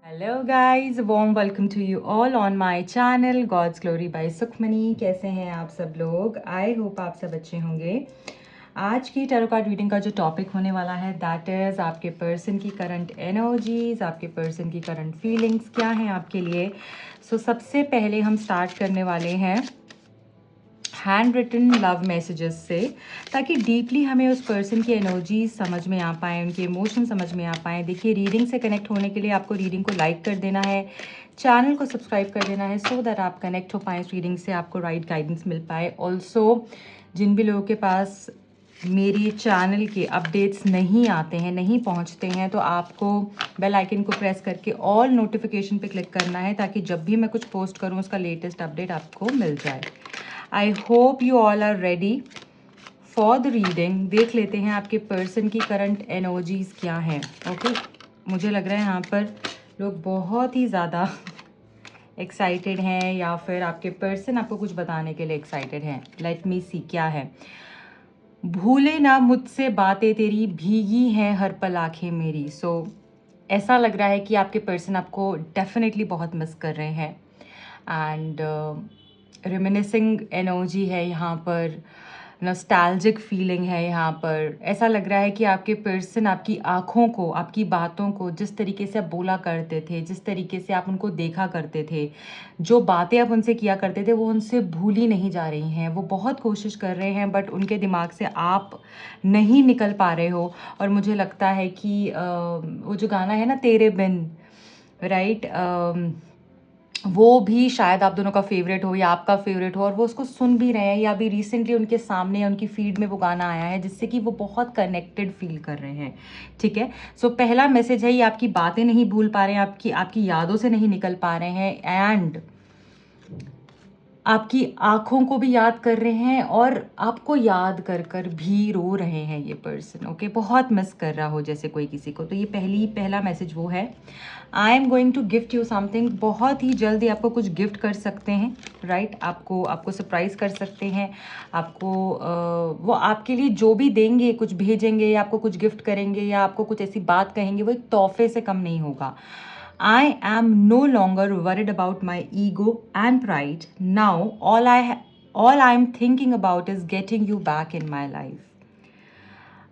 Hello guys, warm welcome to you all on my channel God's glory by Sukhmani. कैसे हैं आप सब लोग? आई होप आप सब अच्छे होंगे। आज की टैरो कार्ड रीडिंग का जो टॉपिक होने वाला है दैट इज़ आपके पर्सन की करंट एनर्जीज, आपके पर्सन की करंट फीलिंग्स क्या हैं आपके लिए। सबसे पहले हम स्टार्ट करने वाले हैं हैंड रिटन लव मैसेजेस से, ताकि डीपली हमें उस पर्सन की एनर्जी समझ में आ पाए, उनके इमोशन समझ में आ पाए। देखिए, रीडिंग से कनेक्ट होने के लिए आपको रीडिंग को लाइक कर देना है, चैनल को सब्सक्राइब कर देना है, सो दैट आप कनेक्ट हो पाएँ इस रीडिंग से, आपको राइट गाइडेंस मिल पाए। ऑल्सो जिन भी लोगों के पास मेरी चैनल के अपडेट्स नहीं आते हैं, नहीं पहुंचते हैं, तो आपको बेल आइकन को प्रेस करके ऑल नोटिफिकेशन पे क्लिक करना है, ताकि जब भी मैं कुछ पोस्ट करूं उसका लेटेस्ट अपडेट आपको मिल जाए। I hope you all are ready for the reading. देख लेते हैं आपके पर्सन की करंट एनर्जीज क्या हैं। ओके, मुझे लग रहा है यहाँ पर लोग बहुत ही ज़्यादा एक्साइटेड हैं, या फिर आपके पर्सन आपको कुछ बताने के लिए एक्साइटेड हैं। लेट मी सी क्या है। भूले ना मुझसे बातें तेरी, भीगी हैं हर पल आँखें मेरी। ऐसा लग रहा है कि आपके पर्सन आपको डेफिनेटली बहुत मिस कर रहे हैं, एंड रिमिनिसिंग एनर्जी है यहाँ पर, नॉस्टैल्जिक फीलिंग है यहाँ पर। ऐसा लग रहा है कि आपके पर्सन आपकी आँखों को, आपकी बातों को, जिस तरीके से आप बोला करते थे, जिस तरीके से आप उनको देखा करते थे, जो बातें आप उनसे किया करते थे, वो उनसे भूली नहीं जा रही हैं। वो बहुत कोशिश कर रहे हैं, बट उनके दिमाग से आप नहीं निकल पा रहे हो। और मुझे लगता है कि वो जो गाना है ना, तेरे बिन, राइट, वो भी शायद आप दोनों का फेवरेट हो या आपका फेवरेट हो, और वो उसको सुन भी रहे हैं, या अभी रिसेंटली उनके सामने उनकी फीड में वो गाना आया है, जिससे कि वो बहुत कनेक्टेड फील कर रहे हैं। ठीक है, पहला मैसेज है, ये आपकी बातें नहीं भूल पा रहे हैं, आपकी यादों से नहीं निकल पा रहे हैं, एंड आपकी आँखों को भी याद कर रहे हैं, और आपको याद कर कर भी रो रहे हैं ये पर्सन। ओके, बहुत मिस कर रहा हो जैसे कोई किसी को। तो ये पहला मैसेज वो है। I am going to gift you something. बहुत ही जल्दी आपको कुछ गिफ्ट कर सकते हैं, राइट। आपको सरप्राइज़ कर सकते हैं। आपको वो आपके लिए जो भी देंगे, कुछ भेजेंगे, या आपको कुछ गिफ्ट करेंगे, या आपको कुछ ऐसी बात कहेंगे, वो एक तोहफे से कम नहीं होगा। I am no longer worried about my ego and pride. Now, all I'm thinking about is getting you back in my life.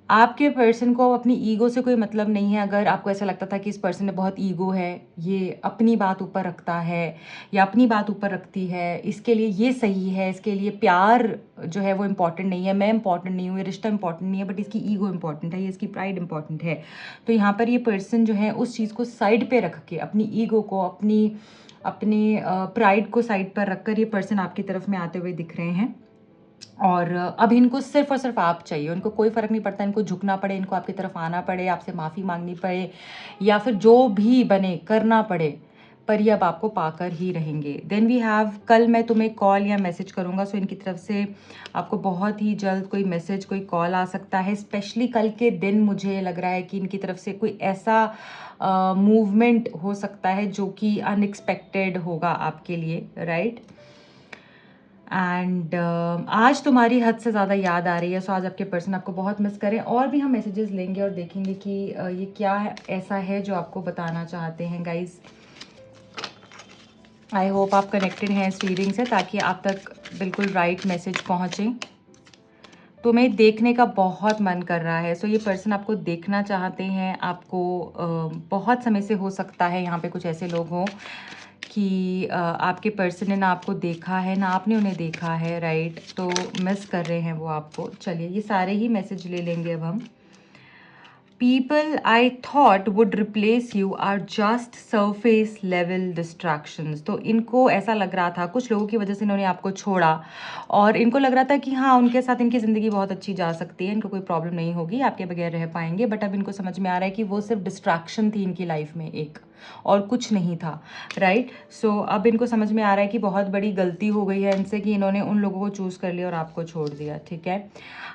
आपके पर्सन को अपनी ईगो से कोई मतलब नहीं है। अगर आपको ऐसा लगता था कि इस पर्सन में बहुत ईगो है, ये अपनी बात ऊपर रखता है या अपनी बात ऊपर रखती है, इसके लिए ये सही है, इसके लिए प्यार जो है वो इम्पॉर्टेंट नहीं है, मैं इम्पॉर्टेंट नहीं हूँ, ये रिश्ता इम्पॉर्टेंट नहीं है, बट इसकी ईगो इम्पॉर्टेंट है, ये इसकी प्राइड इम्पॉर्टेंट है। तो यहाँ पर ये पर्सन जो है उस चीज़ को साइड पे रख के, अपनी ईगो को, अपनी प्राइड को साइड पर रख कर ये पर्सन आपकी तरफ में आते हुए दिख रहे हैं। और अब इनको सिर्फ और सिर्फ आप चाहिए। उनको कोई फ़र्क नहीं पड़ता, इनको झुकना पड़े, इनको आपकी तरफ आना पड़े, आपसे माफ़ी मांगनी पड़े, या फिर जो भी बने करना पड़े, पर ये अब आपको पाकर ही रहेंगे। देन वी हैव, कल मैं तुम्हें कॉल या मैसेज करूँगा। इनकी तरफ से आपको बहुत ही जल्द कोई मैसेज, कोई कॉल आ सकता है। स्पेशली कल के दिन मुझे लग रहा है कि इनकी तरफ से कोई ऐसा मूवमेंट हो सकता है जो कि अनएक्सपेक्टेड होगा आपके लिए, राइट। एंड आज तुम्हारी हद से ज़्यादा याद आ रही है। आज आपके पर्सन आपको बहुत मिस करें। और भी हम मैसेजेस लेंगे और देखेंगे कि ये क्या है, ऐसा है जो आपको बताना चाहते हैं गाइज। आई होप आप कनेक्टेड हैं इस रीडिंग से, ताकि आप तक बिल्कुल राइट मैसेज पहुँचे। तुम्हें देखने का बहुत मन कर रहा है। ये पर्सन आपको देखना चाहते हैं। आपको बहुत समय से, हो सकता है यहाँ पे कुछ ऐसे लोग हों कि आपके पर्सन ने ना आपको देखा है, ना आपने उन्हें देखा है, राइट। तो मिस कर रहे हैं वो आपको। चलिए, ये सारे ही मैसेज ले लेंगे अब हम। People I thought would replace you are just surface level distractions। तो इनको ऐसा लग रहा था, कुछ लोगों की वजह से इन्होंने आपको छोड़ा, और इनको लग रहा था कि हाँ, उनके साथ इनकी ज़िंदगी बहुत अच्छी जा सकती है, इनको कोई प्रॉब्लम नहीं होगी, आपके बगैर रह पाएंगे। बट अब इनको समझ में आ रहा है कि वो सिर्फ डिस्ट्रैक्शन थी इनकी लाइफ में एक, और कुछ नहीं था, राइट। अब इनको समझ में आ रहा है कि बहुत बड़ी गलती हो गई है इनसे, कि इन्होंने उन लोगों को चूज़ कर लिया और आपको छोड़ दिया। ठीक है,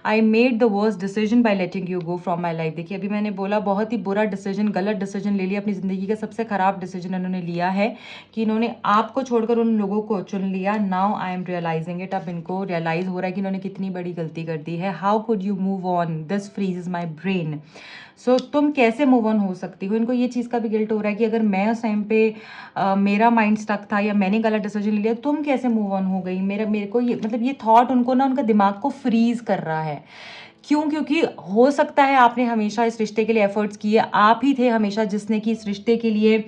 I made the worst decision by letting you go from my life. देखिए, अभी मैंने बोला बहुत ही बुरा डिसीजन, गलत डिसीजन ले लिया, अपनी ज़िंदगी का सबसे ख़राब डिसीजन इन्होंने लिया है, कि इन्होंने आपको छोड़कर उन लोगों को चुन लिया। Now I am realizing it. अब इनको रियलाइज़ हो रहा है कि इन्होंने कितनी बड़ी गलती कर दी है। How could you move on, this freeze my brain. So तुम कैसे मूव ऑन हो सकती हो? इनको ये चीज़ का भी गिल्ट हो रहा है कि अगर मैं उस टाइम पे मेरा माइंड स्टक था या मैंने गलत डिसीजन लिया, तुम कैसे मूव ऑन हो गई? मेरे को ये मतलब ये थॉट उनको ना उनका दिमाग को फ्रीज कर रहा है। क्यों? क्योंकि हो सकता है आपने हमेशा इस रिश्ते के लिए एफर्ट्स किए, आप ही थे हमेशा जिसने कि इस रिश्ते के लिए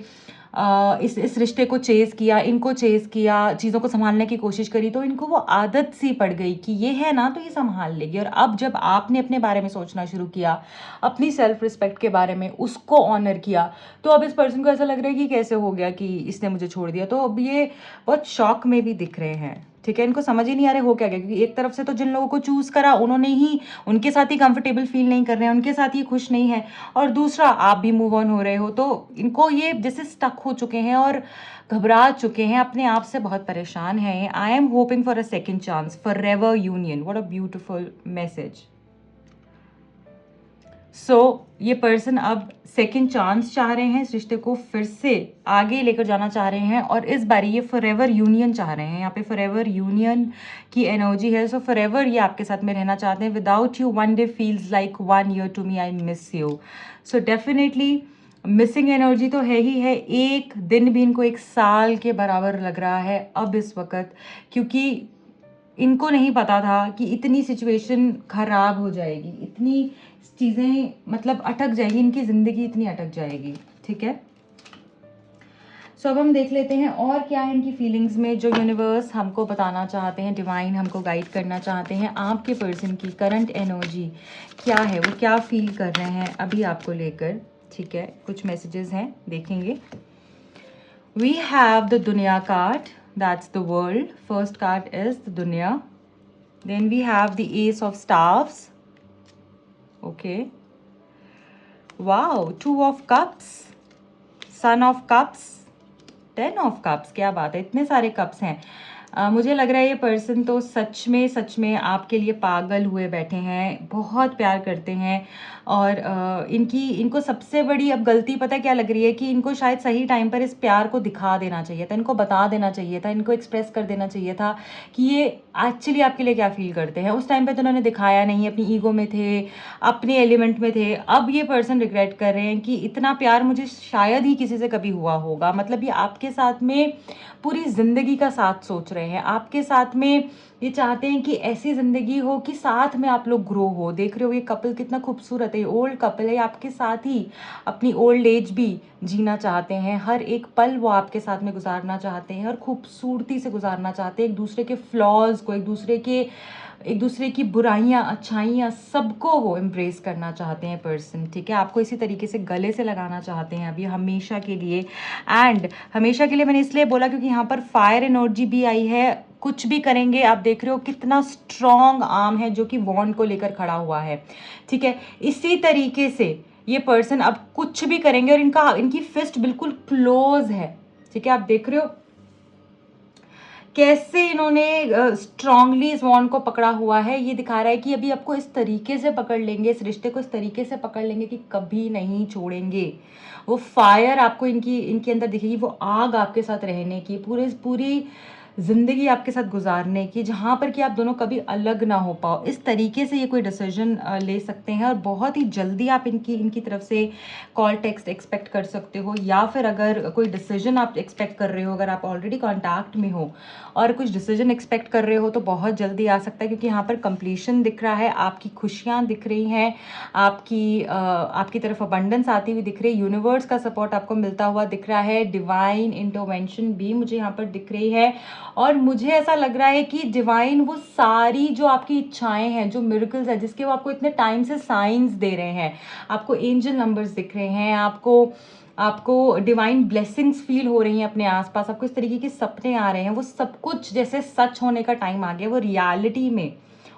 इस रिश्ते को चेज़ किया, इनको चेज़ किया, चीज़ों को सँभालने की कोशिश करी, तो इनको वो आदत सी पड़ गई कि ये है ना तो ये सँभाल लेगी। और अब जब आपने अपने बारे में सोचना शुरू किया, अपनी सेल्फ रिस्पेक्ट के बारे में, उसको ऑनर किया, तो अब इस पर्सन को ऐसा लग रहा है कि कैसे हो गया कि इसने मुझे छोड़ दिया। तो अब ये बहुत शॉक में भी दिख रहे हैं, ठीक है? इनको समझ ही नहीं आ रहा हो क्या गया, क्योंकि एक तरफ से तो जिन लोगों को चूज़ करा उन्होंने ही उनके साथ ही कंफर्टेबल फील नहीं कर रहे हैं, उनके साथ ही खुश नहीं है, और दूसरा आप भी मूव ऑन हो रहे हो, तो इनको ये जैसे स्टक हो चुके हैं और घबरा चुके हैं, अपने आप से बहुत परेशान हैं। I am hoping for a second chance, forever union. What a beautiful message. So ये पर्सन अब सेकेंड चांस चाह रहे हैं, इस रिश्ते को फिर से आगे लेकर जाना चाह रहे हैं, और इस बारी ये फॉरएवर यूनियन चाह रहे हैं। यहाँ पे फॉरएवर यूनियन की एनर्जी है। सो फॉरएवर ये आपके साथ में रहना चाहते हैं। Without you one day feels like 1 year to me, I miss you. So definitely missing energy तो है ही है, एक दिन भी इनको 1 साल के बराबर लग रहा है अब इस वक्त, क्योंकि इनको नहीं पता था कि इतनी सिचुएशन खराब हो जाएगी, इतनी चीज़ें मतलब अटक जाएगी, इनकी ज़िंदगी इतनी अटक जाएगी, ठीक है? सो अब हम देख लेते हैं और क्या है इनकी फीलिंग्स में, जो यूनिवर्स हमको बताना चाहते हैं, डिवाइन हमको गाइड करना चाहते हैं। आपके पर्सन की करंट एनर्जी क्या है, वो क्या फील कर रहे हैं अभी आपको लेकर, ठीक है? कुछ मैसेजेस हैं, देखेंगे। वी हैव द दुनिया card, that's the world. First card is the दुनिया। Then we have the ace of stars, okay. Wow, 2 of cups, son of cups, 10 of cups, क्या बात है, इतने सारे कप्स हैं। मुझे लग रहा है ये पर्सन तो सच में आपके लिए पागल हुए बैठे हैं, बहुत प्यार करते हैं, और इनको सबसे बड़ी अब गलती पता है क्या लग रही है, कि इनको शायद सही टाइम पर इस प्यार को दिखा देना चाहिए था, इनको बता देना चाहिए था, इनको एक्सप्रेस कर देना चाहिए था कि ये एक्चुअली आपके लिए क्या फील करते हैं। उस टाइम पे तो उन्होंने दिखाया नहीं, अपनी ईगो में थे, अपने एलिमेंट में थे। अब ये पर्सन रिग्रेट कर रहे हैं कि इतना प्यार मुझे शायद ही किसी से कभी हुआ होगा। मतलब ये आपके साथ में पूरी ज़िंदगी का साथ सोच रहे हैं, आपके साथ में ये चाहते हैं कि ऐसी ज़िंदगी हो कि साथ में आप लोग ग्रो हो। देख रहे हो ये कपल कितना खूबसूरत है, ओल्ड कपल है, आपके साथ ही अपनी ओल्ड एज भी जीना चाहते हैं, हर एक पल वो आपके साथ में गुजारना चाहते हैं और खूबसूरती से गुजारना चाहते हैं, एक दूसरे के फ्लॉज को, एक दूसरे की बुराइयां अच्छाइयां सबको वो एम्ब्रेस करना चाहते हैं पर्सन, ठीक है? आपको इसी तरीके से गले से लगाना चाहते हैं अभी हमेशा के लिए। एंड हमेशा के लिए मैंने इसलिए बोला क्योंकि यहाँ पर फायर एनर्जी भी आई है। कुछ भी करेंगे, आप देख रहे हो कितना स्ट्रॉन्ग आर्म है जो कि वॉन्ड को लेकर खड़ा हुआ है, ठीक है? इसी तरीके से ये पर्सन अब कुछ भी करेंगे और इनकी फिस्ट बिल्कुल क्लोज है, ठीक है? आप देख रहे हो कैसे इन्होंने स्ट्रांगली इस वॉन्ड को पकड़ा हुआ है। ये दिखा रहा है कि अभी आपको इस तरीके से पकड़ लेंगे, इस रिश्ते को इस तरीके से पकड़ लेंगे कि कभी नहीं छोड़ेंगे। वो फायर आपको इनके अंदर दिखेगी, वो आग आपके साथ रहने की, पूरी ज़िंदगी आपके साथ गुजारने की, जहाँ पर कि आप दोनों कभी अलग ना हो पाओ। इस तरीके से ये कोई डिसीजन ले सकते हैं और बहुत ही जल्दी आप इनकी तरफ से कॉल टेक्स्ट एक्सपेक्ट कर सकते हो, या फिर अगर कोई डिसीजन आप एक्सपेक्ट कर रहे हो, अगर आप ऑलरेडी कॉन्टैक्ट में हो और कुछ डिसीजन एक्सपेक्ट कर रहे हो तो बहुत जल्दी आ सकता है, क्योंकि यहाँ पर कंप्लीशन दिख रहा है, आपकी खुशियाँ दिख रही हैं, आपकी तरफ अबंडेंस आती हुई दिख रही है, यूनिवर्स का सपोर्ट आपको मिलता हुआ दिख रहा है, डिवाइन इंटरवेंशन भी मुझे यहाँ पर दिख रही है। और मुझे ऐसा लग रहा है कि डिवाइन वो सारी जो आपकी इच्छाएं हैं, जो मिरेकल्स है, जिसके वो आपको इतने टाइम से साइंस दे रहे हैं, आपको एंजल नंबर्स दिख रहे हैं, आपको डिवाइन ब्लेसिंग्स फील हो रही हैं अपने आसपास, आपको इस तरीके के सपने आ रहे हैं, वो सब कुछ जैसे सच होने का टाइम आ गया, वो रियलिटी में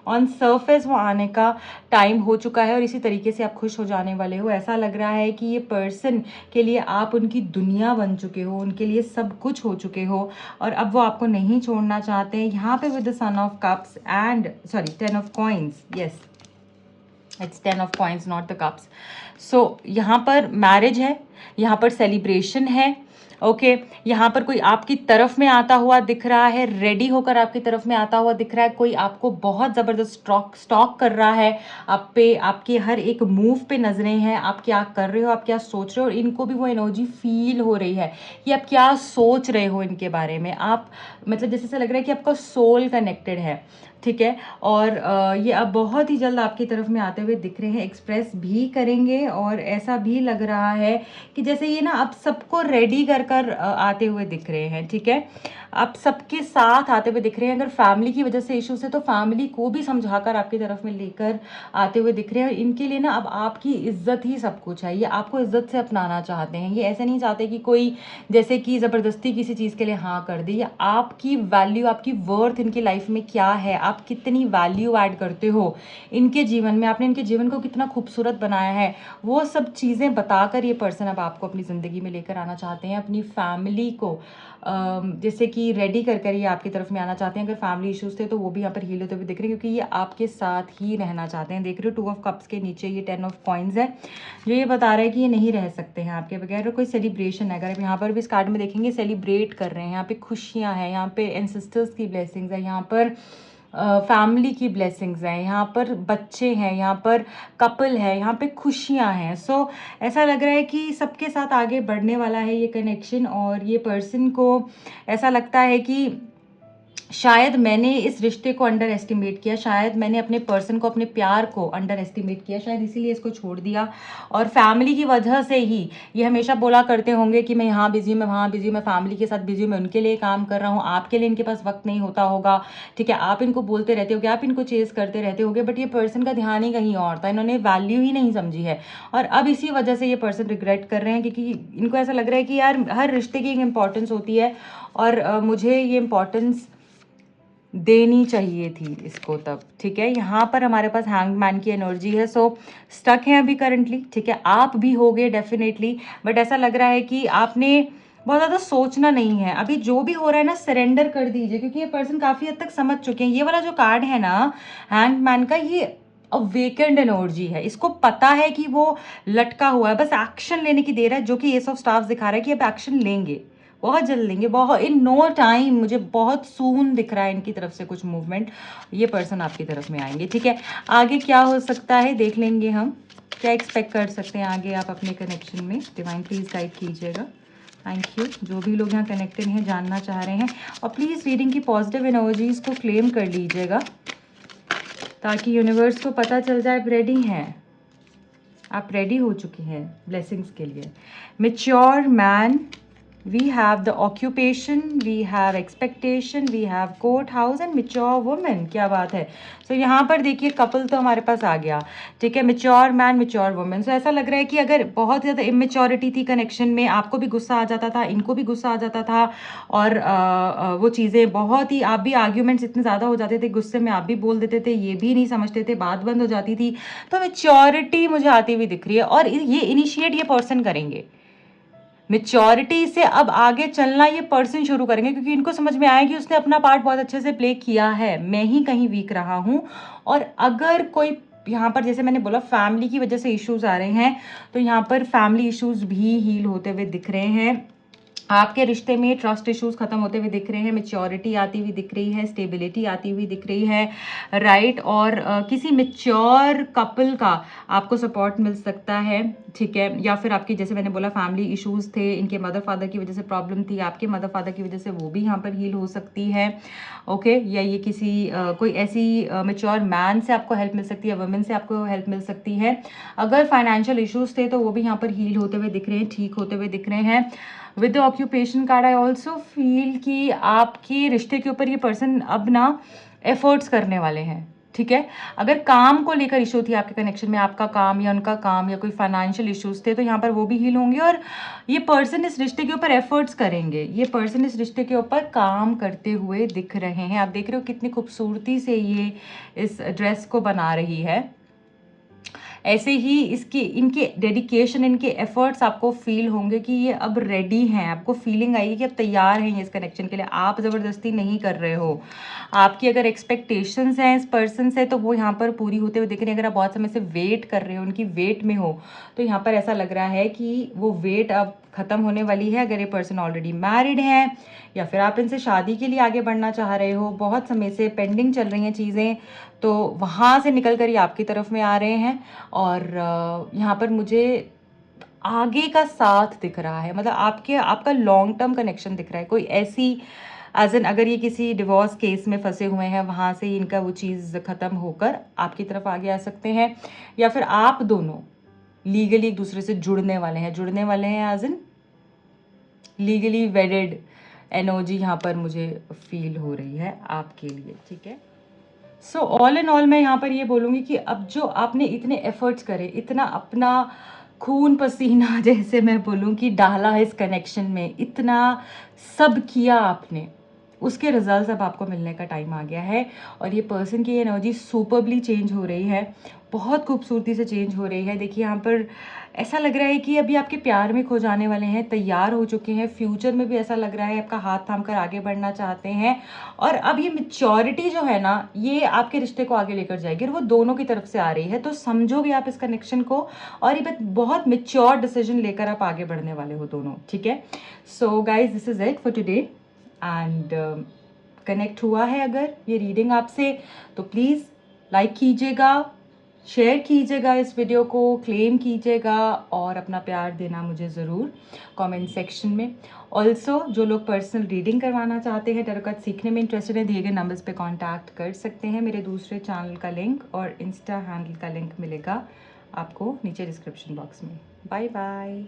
ऑन सरफेस वो आने का टाइम हो चुका है, और इसी तरीके से आप खुश हो जाने वाले हो। ऐसा लग रहा है कि ये पर्सन के लिए आप उनकी दुनिया बन चुके हो, उनके लिए सब कुछ हो चुके हो, और अब वो आपको नहीं छोड़ना चाहते हैं। यहाँ पे with the sun of cups and 10 of coins, yes it's 10 of coins, not the cups. सो यहाँ पर मैरिज है, यहाँ पर सेलिब्रेशन है। ओके यहाँ पर कोई आपकी तरफ में आता हुआ दिख रहा है, रेडी होकर आपकी तरफ में आता हुआ दिख रहा है, कोई आपको बहुत ज़बरदस्त स्टॉक कर रहा है आप पे, आपके हर एक मूव पे नजरें हैं, आप क्या कर रहे हो, आप क्या सोच रहे हो, और इनको भी वो एनर्जी फील हो रही है कि आप क्या सोच रहे हो इनके बारे में। आप मतलब जैसे ऐसा लग रहा है कि आपका सोल कनेक्टेड है, ठीक है। और ये अब बहुत ही जल्द आपकी तरफ में आते हुए दिख रहे हैं, एक्सप्रेस भी करेंगे, और ऐसा भी लग रहा है कि जैसे ये ना अब सबको रेडी कर आते हुए दिख रहे हैं, ठीक है। अब सबके साथ आते हुए दिख रहे हैं। अगर फैमिली की वजह से इश्यूज है तो फैमिली को भी समझाकर आपकी तरफ में लेकर आते हुए दिख रहे हैं। इनके लिए ना अब आपकी इज्जत ही सब कुछ है, ये आपको इज्जत से अपनाना चाहते हैं। ये ऐसे नहीं चाहते कि कोई जैसे कि ज़बरदस्ती किसी चीज़ के लिए हाँ कर दे। या आपकी वैल्यू, आपकी वर्थ इनकी लाइफ में क्या है, आप कितनी वैल्यू ऐड करते हो इनके जीवन में, आपने इनके जीवन को कितना खूबसूरत बनाया है, वो सब चीज़ें बताकर ये पर्सन अब आपको अपनी ज़िंदगी में लेकर आना चाहते हैं। अपनी फैमिली को जैसे कि रेडी कर ये आपकी तरफ में आना चाहते हैं। अगर फैमिली इश्यूज थे तो वो भी यहाँ पर हील होते हुए दिख रहे हैं, क्योंकि ये आपके साथ ही रहना चाहते हैं। देख रहे हो 2 ऑफ कप्स के नीचे ये 10 ऑफ कॉइन्स है, जो ये बता रहा है कि ये नहीं रह सकते हैं आपके बगैर। कोई सेलिब्रेशन है, अगर आप यहाँ पर भी इस कार्ड में देखेंगे सेलिब्रेट कर रहे हैं, यहाँ पे खुशियाँ हैं, यहाँ पे एंसेस्टर्स की ब्लेसिंग्स है, यहाँ पर फैमिली की ब्लेसिंग्स हैं, यहाँ पर बच्चे हैं, यहाँ पर कपल है, यहाँ पे खुशियाँ हैं। सो ऐसा लग रहा है कि सबके साथ आगे बढ़ने वाला है ये कनेक्शन। और ये पर्सन को ऐसा लगता है कि शायद मैंने इस रिश्ते को अंडर एस्टिमेट किया, शायद मैंने अपने पर्सन को, अपने प्यार को अंडर एस्टिमेट किया, शायद इसीलिए इसको छोड़ दिया। और फैमिली की वजह से ही ये हमेशा बोला करते होंगे कि मैं यहाँ बिजी हूँ, मैं वहाँ बिजी हूँ, मैं फैमिली के साथ बिजी हूँ, मैं उनके लिए काम कर रहा हूँ, आपके लिए इनके पास वक्त नहीं होता होगा, ठीक है। आप इनको बोलते रहते होगे, आप इनको चेस करते रहते होगे, बट ये पर्सन का ध्यान ही कहीं और था, इन्होंने वैल्यू ही नहीं समझी है। और अब इसी वजह से ये पर्सन रिग्रेट कर रहे हैं, क्योंकि इनको ऐसा लग रहा है कि यार हर रिश्ते की एक इम्पॉर्टेंस होती है और मुझे ये इम्पॉर्टेंस देनी चाहिए थी इसको तब, ठीक है। यहाँ पर हमारे पास हैंगमैन की एनर्जी है। सो स्टक है अभी करंटली, ठीक है। आप भी होगे डेफिनेटली, बट ऐसा लग रहा है कि आपने बहुत ज़्यादा सोचना नहीं है अभी। जो भी हो रहा है ना सरेंडर कर दीजिए, क्योंकि ये पर्सन काफ़ी हद तक समझ चुके हैं। ये वाला जो कार्ड है ना हैंगमैन का, ये अवेकेंड एनर्जी है, इसको पता है कि वो लटका हुआ है, बस एक्शन लेने की देर है, जो कि एस ऑफ स्टार्स दिखा रहा है कि अब एक्शन लेंगे, बहुत जल्द लेंगे, बहुत इन नो टाइम, मुझे बहुत सून दिख रहा है इनकी तरफ से कुछ मूवमेंट। ये पर्सन आपकी तरफ में आएंगे, ठीक है। आगे क्या हो सकता है देख लेंगे हम, क्या एक्सपेक्ट कर सकते हैं आगे आप अपने कनेक्शन में। डिवाइन प्लीज़ गाइड कीजिएगा, थैंक यू। जो भी लोग यहाँ कनेक्टेड हैं, जानना चाह रहे हैं, और प्लीज़ रीडिंग की पॉजिटिव एनर्जीज़ को क्लेम कर लीजिएगा, ताकि यूनिवर्स को पता चल जाए आप रेडी हैं, आप रेडी हो चुके हैं ब्लेसिंग्स के लिए। Mature man, we have the occupation, we have expectation, we have court house and mature woman। क्या बात है। सो यहाँ पर देखिए कपल तो हमारे पास आ गया, ठीक है। Mature man, mature women. So ऐसा लग रहा है कि अगर बहुत ज़्यादा इमेच्योरिटी थी कनेक्शन में, आपको भी गुस्सा आ जाता था, इनको भी गुस्सा आ जाता था, और वो चीज़ें बहुत ही, आप भी आर्ग्यूमेंट्स इतने ज़्यादा हो जाते थे, गुस्से में आप भी बोल देते थे, ये भी नहीं समझते थे, बात बंद हो जाती थी। तो मैच्योरिटी मुझे आती हुई दिख रही है, और ये इनिशिएट ये पर्सन करेंगे। मेच्योरिटी से अब आगे चलना ये पर्सन शुरू करेंगे, क्योंकि इनको समझ में आया कि उसने अपना पार्ट बहुत अच्छे से प्ले किया है, मैं ही कहीं वीक रहा हूँ। और अगर कोई यहाँ पर, जैसे मैंने बोला फैमिली की वजह से इश्यूज आ रहे हैं, तो यहाँ पर फैमिली इश्यूज भी हील होते हुए दिख रहे हैं। आपके रिश्ते में ट्रस्ट इश्यूज खत्म होते हुए दिख रहे हैं, मैच्योरिटी आती हुई दिख रही है, स्टेबिलिटी आती हुई दिख रही है, राइट। और किसी मैच्योर कपल का आपको सपोर्ट मिल सकता है, ठीक है। या फिर आपकी, जैसे मैंने बोला फैमिली इश्यूज थे, इनके मदर फादर की वजह से प्रॉब्लम थी, आपके मदर फादर की वजह से वो भी यहाँ पर हील हो सकती है, ओके। या ये किसी कोई ऐसी मैच्योर मैन से आपको हेल्प मिल सकती है, वुमेन से आपको हेल्प मिल सकती है। अगर फाइनेंशियल इश्यूज थे तो वो भी यहाँ पर हील होते हुए दिख रहे हैं, ठीक होते हुए दिख रहे हैं। With the occupation card I also feel कि आपके रिश्ते के ऊपर ये पर्सन अब ना एफर्ट्स करने वाले हैं, ठीक है। अगर काम को लेकर इशू थी आपके कनेक्शन में, आपका काम या उनका काम, या कोई फाइनेंशियल इश्यूज थे, तो यहाँ पर वो भी हील होंगे, और ये पर्सन इस रिश्ते के ऊपर एफर्ट्स करेंगे, ये पर्सन इस रिश्ते के ऊपर काम करते हुए दिख रहे हैं। आप देख रहे हो कितनी खूबसूरती से ये इस ड्रेस को बना रही है। ऐसे ही इसके इनके डेडिकेशन, इनके एफर्ट्स आपको फील होंगे कि ये अब रेडी हैं, आपको फीलिंग आएगी कि अब तैयार हैं ये इस कनेक्शन के लिए। आप ज़बरदस्ती नहीं कर रहे हो, आपकी अगर एक्सपेक्टेशंस हैं इस पर्सन से तो वो यहाँ पर पूरी होते हुए दिख रही है। अगर आप बहुत समय से वेट कर रहे हो, उनकी वेट में हो, तो यहाँ पर ऐसा लग रहा है कि वो वेट अब ख़त्म होने वाली है। अगर ये पर्सन ऑलरेडी मैरिड है या फिर आप इनसे शादी के लिए आगे बढ़ना चाह रहे हो, बहुत समय से पेंडिंग चल रही हैं चीज़ें, तो वहाँ से निकल कर ये आपकी तरफ में आ रहे हैं। और यहाँ पर मुझे आगे का साथ दिख रहा है, मतलब आपका लॉन्ग टर्म कनेक्शन दिख रहा है। कोई ऐसी एज एन, अगर ये किसी डिवोर्स केस में फंसे हुए हैं, वहाँ से इनका वो चीज़ ख़त्म होकर आपकी तरफ आगे आ सकते हैं, या फिर आप दोनों लीगली एक दूसरे से जुड़ने वाले हैं as an legally wedded energy यहाँ पर मुझे फील हो रही है आपके लिए, ठीक है। सो ऑल इन ऑल मैं यहाँ पर ये बोलूँगी कि अब जो आपने इतने एफर्ट्स करे, इतना अपना खून पसीना जैसे मैं बोलूँ कि डाला है इस कनेक्शन में, इतना सब किया आपने, उसके रिजल्ट्स अब आपको मिलने का टाइम आ गया है। और ये पर्सन की एनर्जी सुपरबली चेंज हो रही है, बहुत खूबसूरती से चेंज हो रही है। देखिए यहाँ पर ऐसा लग रहा है कि अभी आपके प्यार में खो जाने वाले हैं, तैयार हो चुके हैं, फ्यूचर में भी ऐसा लग रहा है आपका हाथ थाम कर आगे बढ़ना चाहते हैं। और अब ये मेच्योरिटी जो है ना, ये आपके रिश्ते को आगे लेकर जाएगी, और वो दोनों की तरफ से आ रही है। तो समझोगे आप इस कनेक्शन को, और ये बहुत मेच्योर डिसीजन लेकर आप आगे बढ़ने वाले हो दोनों, ठीक है। So guys, this is it for today. And connect हुआ है अगर ये रीडिंग आपसे, तो प्लीज़ लाइक कीजिएगा, शेयर कीजिएगा इस वीडियो को, क्लेम कीजिएगा, और अपना प्यार देना मुझे ज़रूर कमेंट सेक्शन में। ऑल्सो जो लोग पर्सनल रीडिंग करवाना चाहते हैं, टैरो कार्ड सीखने में इंटरेस्टेड हैं, दिए गए नंबर्स पे कांटेक्ट कर सकते हैं। मेरे दूसरे चैनल का लिंक और इंस्टा हैंडल का लिंक मिलेगा आपको नीचे डिस्क्रिप्शन बॉक्स में। Bye bye.